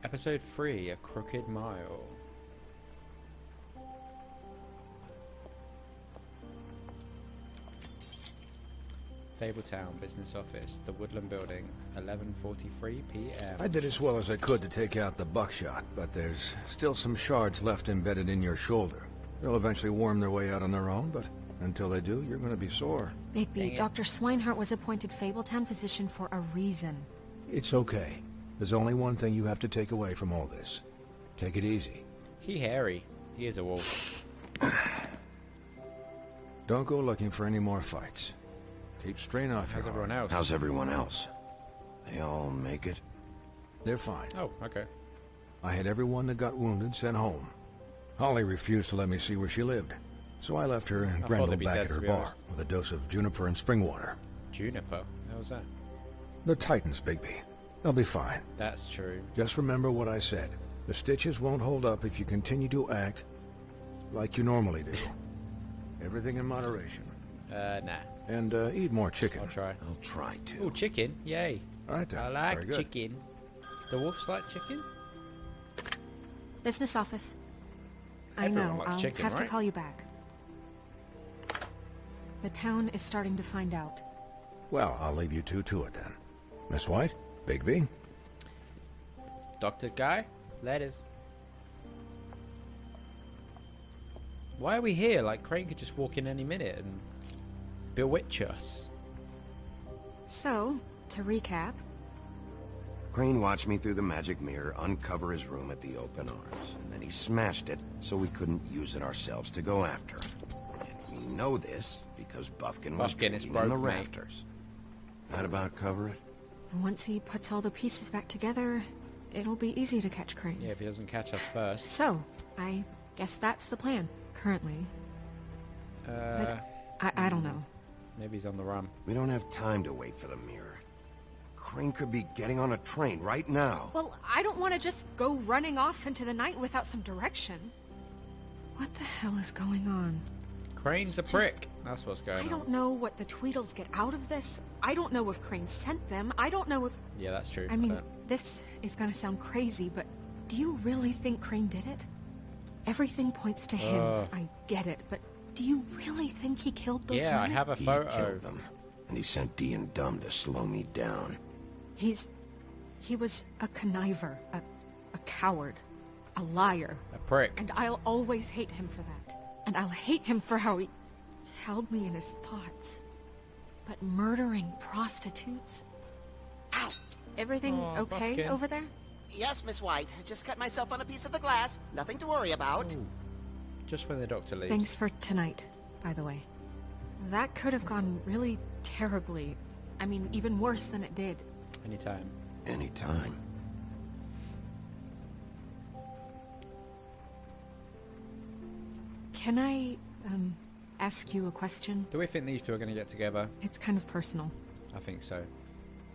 Episode 3, A Crooked Mile. Fabletown Business Office, the Woodland Building, 11:43 p.m. I did as well as I could to take out the buckshot, but there's still some shards left embedded in your shoulder. They'll eventually worm their way out on their own, but until they do, you're going to be sore. Bigby, Dr. Swinehart was appointed Fabletown physician for a reason. It's okay. There's only one thing you have to take away from all this. Take it easy. He hairy. He is a wolf. Don't go looking for any more fights. Keep strain off How's your everyone arm. else? How's everyone else? They all make it? They're fine. Oh, okay. I had everyone that got wounded sent home. Holly refused to let me see where she lived, so I left her and thought Grendel they'd be back dead, at her to be bar honest. with a dose of juniper and spring water. Juniper? How was that? The Titans, Bigby. They'll be fine. That's true. Just remember what I said. The stitches won't hold up if you continue to act like you normally do. Everything in moderation. Nah. And eat more chicken. I'll try. I'll try to. Oh, chicken. Yay. All right then. I Very like good. chicken. The wolves like chicken? Business office. I Everyone know, likes I'll chicken, have to right? call you back. The town is starting to find out. Well, I'll leave you two to it then. Miss White, Bigby. Doctor Guy? Letters. Why are we here? Like, Crane could just walk in any minute and bewitch us. So, to recap, Crane watched me through the magic mirror uncover his room at the open arms, and then he smashed it so we couldn't use it ourselves to go after him. And we know this because Buffkin was Buffkin is drinking on the broke, mate. rafters. That about cover it? once he puts all the pieces back together, it'll be easy to catch Crane. Yeah, if he doesn't catch us first. So, I guess that's the plan, currently. I don't know. Maybe he's on the run. We don't have time to wait for the mirror. Crane could be getting on a train right now. Well, I don't want to just go running off into the night without some direction. What the hell is going on? Crane's a prick. That's what's going I on. don't know what the Tweedles get out of this. I don't know if Crane sent them. I don't know if... Yeah, that's true. I mean, but this is gonna sound crazy, but do you really think Crane did it? Everything points to him. I get it, but do you really think he killed those yeah, I men? have a He photo. killed them, and he sent D and Dumb to slow me down. He was a conniver, a coward, a liar. A prick. And I'll always hate him for that. And I'll hate him for how he held me in his thoughts. But murdering prostitutes? Ow! Everything Aw, okay Buffkin. over there? Yes, Miss White. I just cut myself on a piece of the glass. Nothing to worry about. Ooh. Just when the doctor leaves. Thanks for tonight, by the way. That could have gone really terribly. I mean, even worse than it did. Anytime. Anytime. Can I, ask you a question? Do we think these two are going to get together? It's kind of personal. I think so.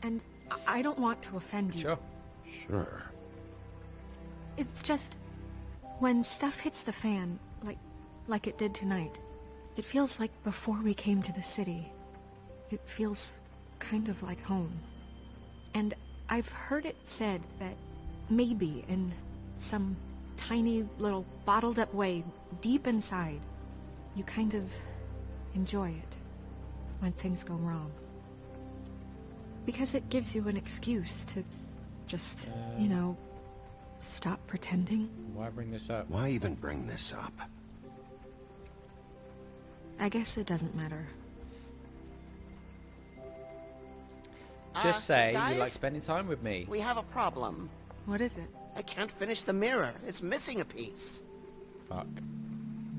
And I don't want to offend you. Sure. Sure. It's just... when stuff hits the fan, like it did tonight, it feels like before we came to the city. It feels kind of like home. And I've heard it said that maybe in some tiny little bottled up way deep inside, you kind of enjoy it when things go wrong. Because it gives you an excuse to just, you know, stop pretending. Why bring this up? Why even bring this up? I guess it doesn't matter. Just say guys, you like spending time with me. We have a problem. What is it? I can't finish the mirror. It's missing a piece. Fuck.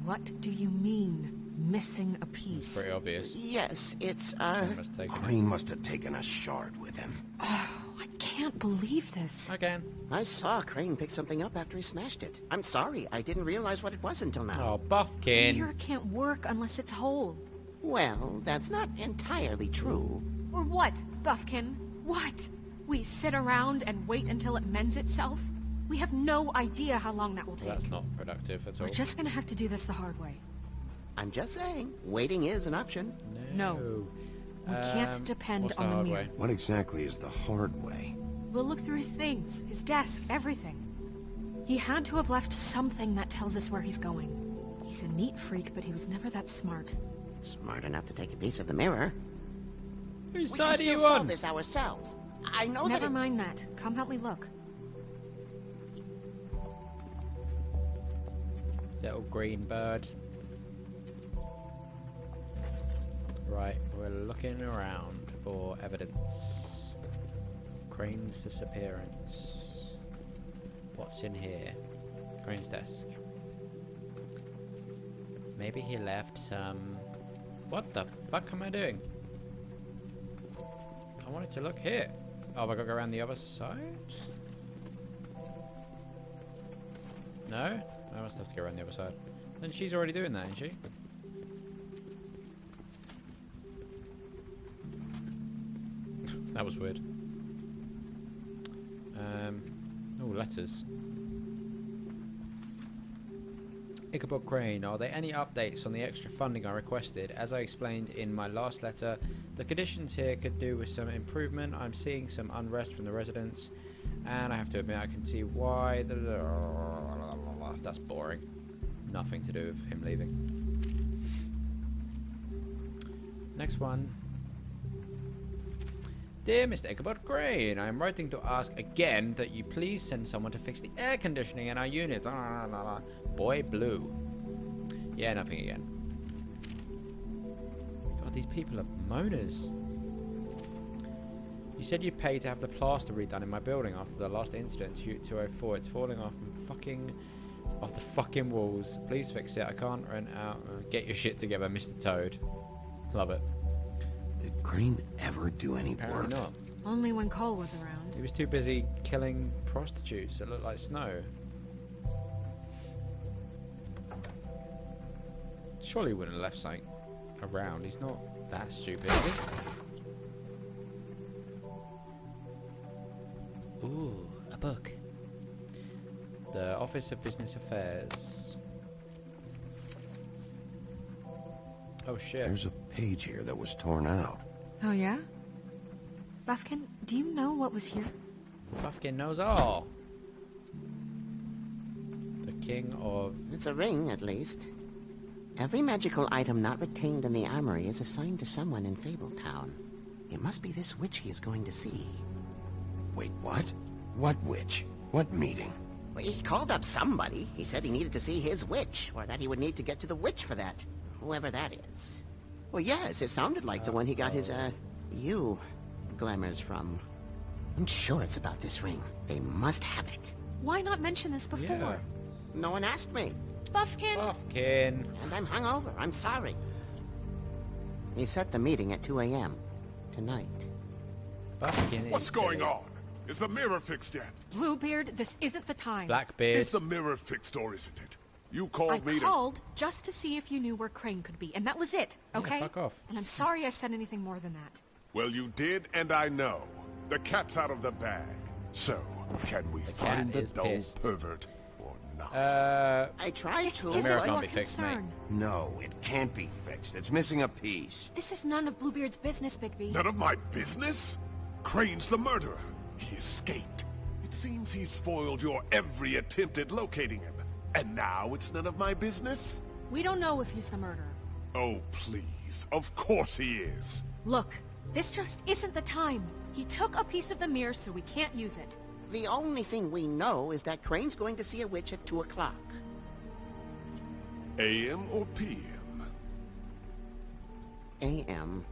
What do you mean, missing a It's piece? pretty obvious. Yes, it's, He must take it. Crane must have taken a shard with him. Oh, I can't believe this. Again. I saw Crane pick something up after he smashed it. I'm sorry, I didn't realize what it was until now. Oh, Buffkin. Mirror can't work unless it's whole. Well, that's not entirely true. Or what, Buffkin? What? We sit around and wait until it mends itself? We have no idea how long that will take. That's not productive at all. We're just gonna have to do this the hard way. I'm just saying, waiting is an option. No. We can't depend what's the on the hard mirror. way? What exactly is the hard way? We'll look through his things, his desk, everything. He had to have left something that tells us where he's going. He's a neat freak, but he was never that smart. Smart enough to take a piece of the mirror. Whose We side can are still you solve on? this ourselves. I know that. Never mind that. Come help me look. Little green bird. Right, we're looking around for evidence of Crane's disappearance. What's in here? Crane's desk. Maybe he left some... What the fuck am I doing? I wanted to look here. Oh, have I got to go around the other side? No? I must have to go around the other side. Then she's already doing that, isn't she? That was weird. Oh, letters. Ichabod Crane, are there any updates on the extra funding I requested? As I explained in my last letter, the conditions here could do with some improvement. I'm seeing some unrest from the residents, and I have to admit I can see why. That's boring. Nothing to do with him leaving. Next one. Dear Mr. Ichabod Crane, I am writing to ask again that you please send someone to fix the air conditioning in our unit. Boy Blue. Yeah, nothing again. God, these people are moaners. You said you paid to have the plaster redone in my building after the last incident, 204. It's falling off the fucking walls. Please fix it. I can't rent out. Get your shit together, Mr. Toad. Love it. Did Crane ever do any Apparently work? not. Only when Cole was around. He was too busy killing prostitutes that looked like snow. Surely he wouldn't have left something around. He's not that stupid, is he? Ooh, a book. The Office of Business Affairs. Oh shit. There's a page here that was torn out. Oh, yeah? Buffkin, do you know what was here? Buffkin knows all. The king of... It's a ring, at least. Every magical item not retained in the armory is assigned to someone in Fabletown. It must be this witch he is going to see. Wait, what? What witch? What meeting? Well, he called up somebody. He said he needed to see his witch, or that he would need to get to the witch for that. Whoever that is. Well, yes, it sounded like the one he got his, glamours from. I'm sure it's about this ring. They must have it. Why not mention this before? Yeah. No one asked me, Buffkin! Buffkin. and I'm hungover. I'm sorry. He set the meeting at 2 a.m. tonight. Buffkin What's is going silly. on? Is the mirror fixed yet? Bluebeard, this isn't the time. Blackbeard. Is the mirror fixed or isn't it? You I called me to... called just to see if you knew where Crane could be, and that was it, okay? fuck off. And I'm sorry I said anything more than that. Well, you did, and I know. The cat's out of the bag. So, can we cat find the is dull pissed. pervert or not? I tried This to, isn't mirror but... can't your be fixed, mate. concern. No, it can't be fixed. It's missing a piece. This is none of Bluebeard's business, Bigby. None of my business? Crane's the murderer. He escaped. It seems he spoiled your every attempt at locating him. And now it's none of my business? We don't know if he's the murderer. Oh, please. Of course he is. Look, this just isn't the time. He took a piece of the mirror, so we can't use it. The only thing we know is that Crane's going to see a witch at 2 o'clock. AM or PM? A.M.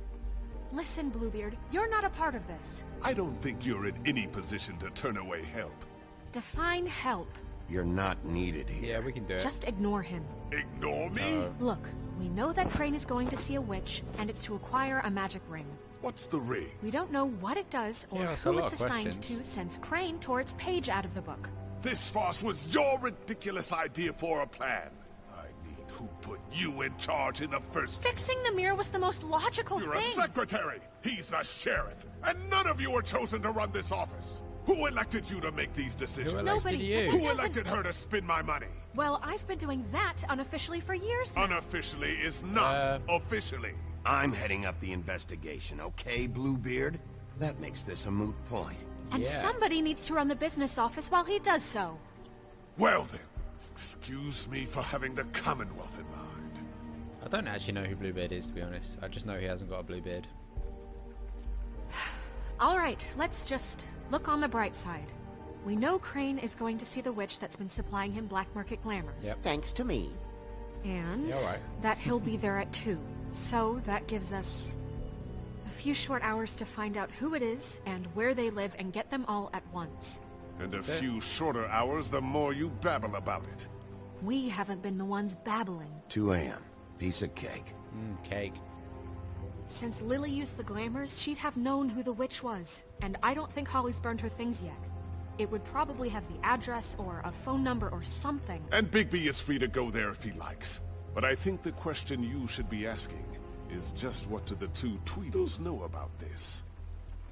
Listen, Bluebeard, you're not a part of this. I don't think you're in any position to turn away help. Define help. You're not needed here. Yeah, we can do it. Just ignore him. Ignore me? No. Look, we know that Crane is going to see a witch, and it's to acquire a magic ring. What's the ring? We don't know what it does or Yeah, that's a who lot it's of assigned questions. to since Crane tore its page out of the book. This farce was your ridiculous idea for a plan. I mean, who put you in charge in the first place? Fixing the mirror was the most logical You're a thing. secretary! He's the sheriff! And none of you were chosen to run this office! Who elected you to make these decisions? Who elected Nobody. you? But Who that doesn't- elected her to spend my money? Well, I've been doing that unofficially for years now. Unofficially is not officially. I'm heading up the investigation, okay, Bluebeard? That makes this a moot point. And Yeah. somebody needs to run the business office while he does so. Well then, excuse me for having the Commonwealth in mind. I don't actually know who Bluebeard is, to be honest. I just know he hasn't got a blue beard. Alright, let's just look on the bright side. We know Crane is going to see the witch that's been supplying him black market glamours. Yep. Thanks to me. And Yeah, all right. that he'll be there at 2. So that gives us a few short hours to find out who it is and where they live and get them all at once. And a That's it. few shorter hours the more you babble about it. We haven't been the ones babbling. 2 a.m. Piece of cake. Cake. Since Lily used the glamours, she'd have known who the witch was. And I don't think Holly's burned her things yet. It would probably have the address or a phone number or something. And Bigby is free to go there if he likes. But I think the question you should be asking is just what do the two Tweedles know about this?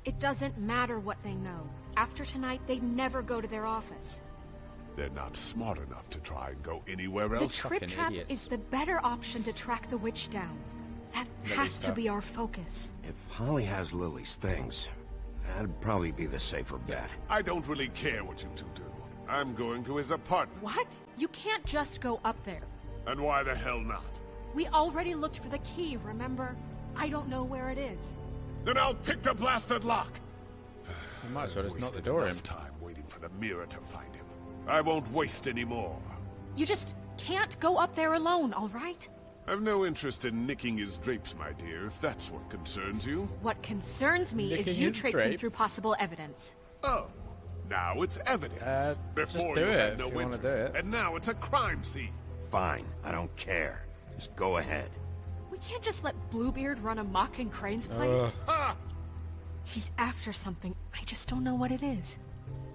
It doesn't matter what they know. After tonight, they'd never go to their office. They're not smart enough to try and go anywhere The else. trip Fucking trap idiots. is the better option to track the witch down. That Lily's has to stuff. be our focus. If Holly has Lily's things, that'd probably be the safer bet. I don't really care what you two do. I'm going to his apartment. What? You can't just go up there. And why the hell not? We already looked for the key, remember? I don't know where it is. Then I'll pick the blasted lock. You might as well just knock the Wasted door in. enough time waiting for the mirror to find him. I won't waste any more. You just can't go up there alone, all right? I've no interest in nicking his drapes, my dear, if that's what concerns you. What concerns me is Licking you his traipsing drapes? through possible evidence. Oh, now it's evidence. Just Before do you it had if no you wanna interest, do it. and now it's a crime scene. Fine, I don't care. Just go ahead. We can't just let Bluebeard run amok in Crane's place. Ha! He's after something. I just don't know what it is.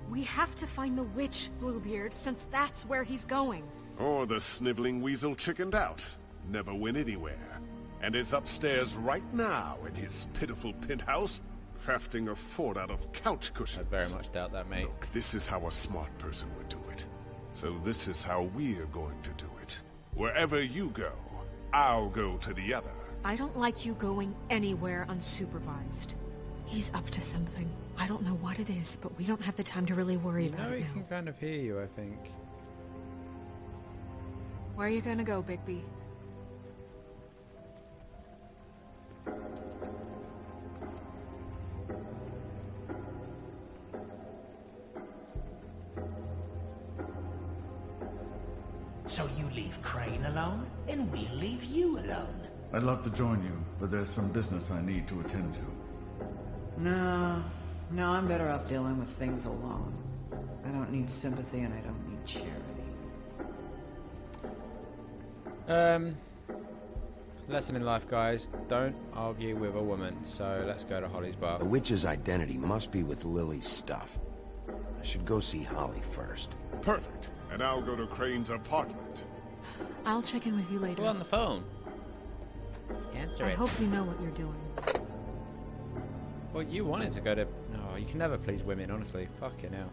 We have to find the witch, Bluebeard, since that's where he's going. Or the sniveling weasel chickened out. Never went anywhere. And is upstairs right now in his pitiful penthouse, crafting a fort out of couch I cushions. very much doubt that, mate. Look, this is how a smart person would do it. So this is how we're going to do it. Wherever you go, I'll go to the other. I don't like you going anywhere unsupervised. He's up to something. I don't know what it is, but we don't have the time to really worry You about know it he now. can kind of hear you, I think. Where are you gonna go, Bigby? So you leave Crane alone, and we'll leave you alone. I'd love to join you, but there's some business I need to attend to. No, I'm better off dealing with things alone. I don't need sympathy and I don't need charity. Lesson in life, guys. Don't argue with a woman. So let's go to Holly's bar. The witch's identity must be with Lily's stuff. I should go see Holly first. Perfect. And I'll go to Crane's apartment. I'll check in with you later. Who on the phone? Answer I it. hope you know what you're doing. Well, you wanted to go to... No, you can never please women, honestly. Fucking hell.